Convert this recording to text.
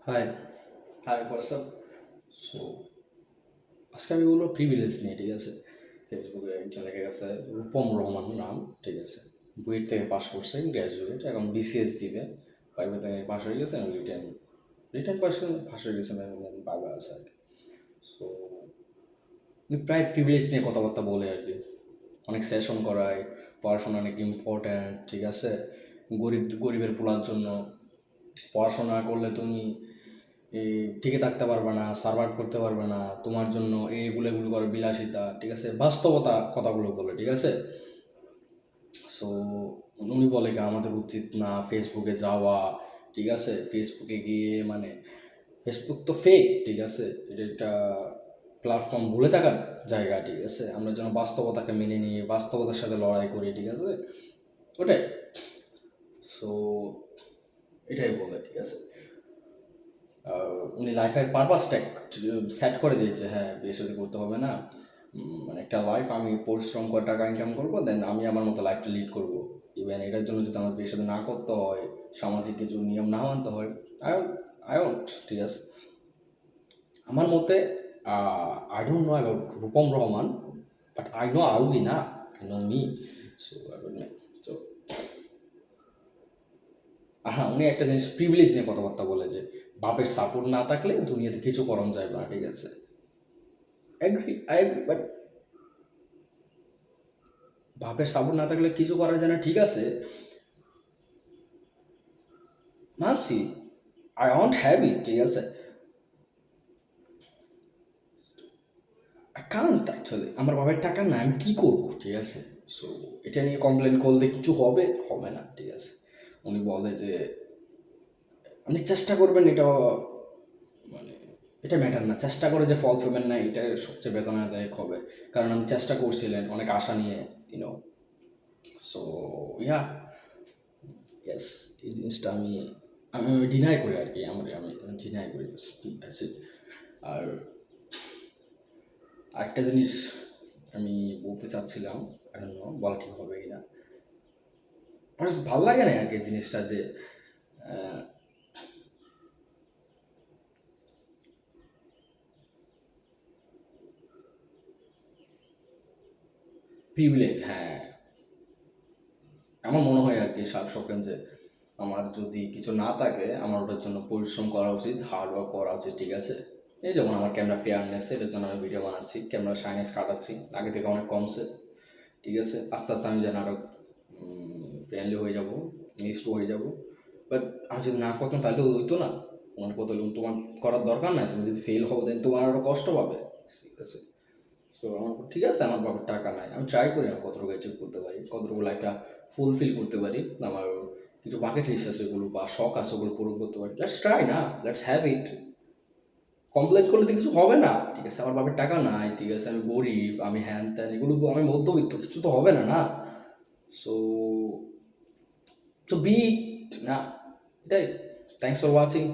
High high WhatsApp. So আজকে আমি বলবো প্রিভিলেজ নিয়ে, ঠিক আছে। ফেসবুকে একজন লেখা গেছে রূপম রহমান নাম, ঠিক আছে। বুয়েট থেকে পাস করছে, গ্র্যাজুয়েট, এখন বিসিএস দিবে। পাইবে থেকে পাস হয়ে গেছে, রিটার্ন রিটার্ন পাস হয়ে গেছে, বাবা আছে আর কি। সো প্রায় প্রিভিলেজ নিয়ে কথাবার্তা বলে আর কি, অনেক সেশন করায়, পড়াশোনা অনেক ইম্পর্ট্যান্ট, ঠিক আছে। গরিবের পোলার জন্য পড়াশোনা করলে তুমি এই টিকে থাকতে পারবে না, সার্ভাইভ করতে পারবে না, তোমার জন্য এইগুলো এগুলো করে বিলাসিতা, ঠিক আছে, বাস্তবতা কথাগুলো বলে, ঠিক আছে। সো উনি বলে কি আমাদের উচিত না ফেসবুকে যাওয়া, ঠিক আছে। ফেসবুকে গিয়ে মানে ফেসবুক তো ফেক, ঠিক আছে, এটা একটা প্ল্যাটফর্ম, ভুলে থাকার জায়গা, ঠিক আছে। আমরা যেন বাস্তবতাকে মেনে নিয়ে বাস্তবতার সাথে লড়াই করি, ঠিক আছে, ওটাই। সো এটাই বলে, ঠিক আছে। উনি লাইফের পারপাসটা সেট করে দিয়েছে, হ্যাঁ বিয়ে শাদী করতে হবে না, মানে একটা লাইফ আমি পরিশ্রম করে টাকা ইনকাম করবো, দেন আমি আমার মতো লাইফটা লিড করবো। ইভেন এটার জন্য যদি আমার বিয়ে শাদী না করতে হয়, সামাজিক কিছু নিয়ম না মানতে হয়, আই আই ওন্ট, ঠিক আছে। আমার মতে I don't know about Rupam Rahman, but I know আলবি না, I know me. So I don't know. তো হ্যাঁ, উনি একটা জিনিস প্রিভিলেজ নিয়ে কথাবার্তা বলে যে বাপের সাপোর্ট না থাকলে দুনিয়াতে কিছু করানো যায় না, ঠিক আছে। অ্যাগ্রি, আই অ্যাগ্রি, বাট বাপের সাপোর্ট না থাকলে কিছু করা যায় না, ঠিক আছে, মানছি, আই ওয়ান্ট হ্যাভ ইট, ঠিক আছে। আই কান্ট অ্যাকচুয়ালি, আমার বাবার টাকা না, আমি কী করবো, ঠিক আছে। সো এটা নিয়ে কমপ্লেন করলে কিছু হবে হবে না, ঠিক আছে। উনি বলে যে আপনি চেষ্টা করবেন, এটা মানে এটা ম্যাটার না, চেষ্টা করে যে ফল পাবেন না, এটা সবচেয়ে বেদনাদায়ক হবে। কারণ আমি চেষ্টা করছিলেন অনেক আশা নিয়ে, ইউনো। সো ইয়া, ইয়েস, এই জিনিসটা আমি আমি ডিনাই করি আর কি, আমি ডিনাই করি, দ্যাটস ইট। আর আরেকটা জিনিস আমি বলতে চাচ্ছিলাম, আই ডোন্ট নো বলা ঠিক হবে কিনা, আমার ভালো লাগে না আর কি জিনিসটা যে প্রিভিলেজ, হ্যাঁ। আমার মনে হয় আর কি শখেন যে আমার যদি কিছু না থাকে, আমার ওটার জন্য পরিশ্রম করা উচিত, হার্ড ওয়ার্ক করা উচিত, ঠিক আছে। এই যেমন আমার ক্যামেরা ফেয়ারনেস, এটার জন্য আমি ভিডিও বানাচ্ছি, ক্যামেরা শাইনেস কাটাচ্ছি, আগে থেকে অনেক কমছে, ঠিক আছে। আস্তে আস্তে আমি যেন আরও ফ্রেন্ডলি হয়ে যাব, মিক্সড হয়ে যাব। বাট আমি যদি না করতাম তাহলে হইতো না। তোমার কত তোমার করার দরকার নাই, তুমি যদি ফেল হও দেন তোমার আরও কষ্ট পাবে, ঠিক আছে। সো আমার ঠিক আছে, আমার বাবার টাকা নাই, আমি ট্রাই করি না কতটুকু অ্যাচিভ করতে পারি, কতটুকু লাইফটা ফুলফিল করতে পারি, আমার কিছু বাকেট লিস্ট আছে ওগুলো বা শখ আছে ওগুলো পূরণ করতে পারি, লেটস ট্রাই না, লেটস হ্যাভ ইট। কমপ্লেন করলে তো কিছু হবে না, ঠিক আছে। আমার বাবার টাকা নাই, ঠিক আছে, আমি গরিব, আমি হ্যান ত্যান, এগুলো আমি মধ্যবিত্ত, কিছু তো হবে না, না। সো সো বি না, এটাই। Thanks for watching.